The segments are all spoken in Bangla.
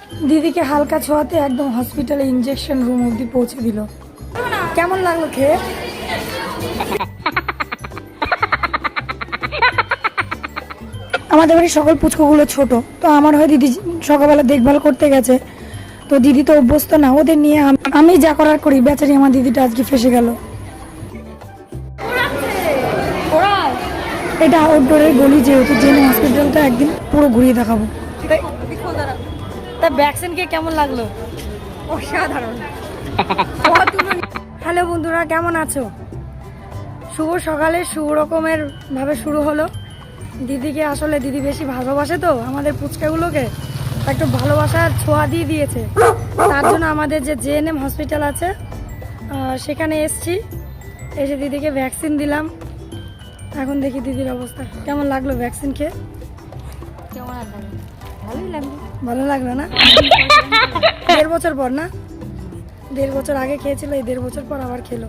দিদিকে হালকা ছোঁয়াতে একদম হসপিটালে ইনজেকশন রুম অবধি পৌঁছে দিল। কেমন লাগলো খেয়ে? আমাদের বাড়ির সকল পুচকুগুলো ছোট, তো আমার হয় দিদি সকালবেলা দেখভাল করতে গেছে, তো দিদি তো অভ্যস্ত না, ওদের নিয়ে আমি যা করার করি। বেচারি আমার দিদিটা আজকে ফেসে গেল। এটা আউটডোরের গলি, যেহেতু জেনে হসপিটালটা একদিন পুরো ঘুরিয়ে দেখাবো। তা ভ্যাকসিন কে কেমন লাগলো? অসাধারণ। হ্যালো বন্ধুরা, কেমন আছো? শুভ সকালে শুভ রকমের ভাবে শুরু হলো। দিদিকে আসলে দিদি বেশি ভালোবাসে, তো আমাদের পুচকাগুলোকে একটু ভালোবাসার ছোঁয়া দিয়ে দিয়েছে। তার জন্য আমাদের যে জেএনএম হসপিটাল আছে সেখানে এসছি, এসে দিদিকে ভ্যাকসিন দিলাম। এখন দেখি দিদির অবস্থা কেমন লাগলো ভ্যাকসিন খেয়ে। কেমন লাগলো? ভালোই লাগলো। ভালো লাগলো না? 1.5 বছর পর না, 1.5 বছর আগে খেয়েছিল, এই 1.5 বছর পর আবার খেলো।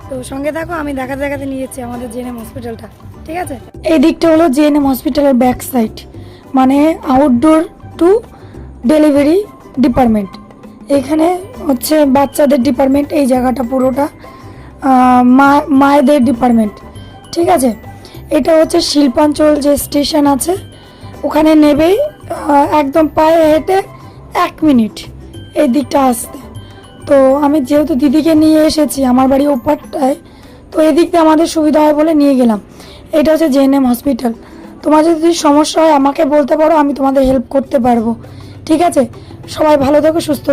তো সঙ্গে থাকো, আমি দেখাতে দেখাতে নিয়ে যাচ্ছি আমাদের জেএনএম হসপিটালটা, ঠিক আছে? এই দিকটা হলো জেএনএম হসপিটালের ব্যাক সাইড, মানে আউটডোর টু ডেলিভারি ডিপার্টমেন্ট। এখানে হচ্ছে বাচ্চাদের ডিপার্টমেন্ট, এই জায়গাটা পুরোটা মায়েদের ডিপার্টমেন্ট, ঠিক আছে? এটা হচ্ছে শিল্পাঞ্চল যে স্টেশন আছে, ওখানে নেবেই একদম পায়ে হেঁটে 1 মিনিট এই দিকটা আসতে। তো আমি যেহেতু দিদিকে নিয়ে এসেছি আমার বাড়ি ওপারটায়, তো এদিক দিয়ে আমাদের সুবিধা হয় বলে নিয়ে গেলাম। এটা হচ্ছে জেএনএম হসপিটাল। তোমার যদি সমস্যা হয় আমাকে বলতে পারো, আমি তোমাদের হেল্প করতে পারবো, ঠিক আছে? সবাই ভালো থেকো, সুস্থ।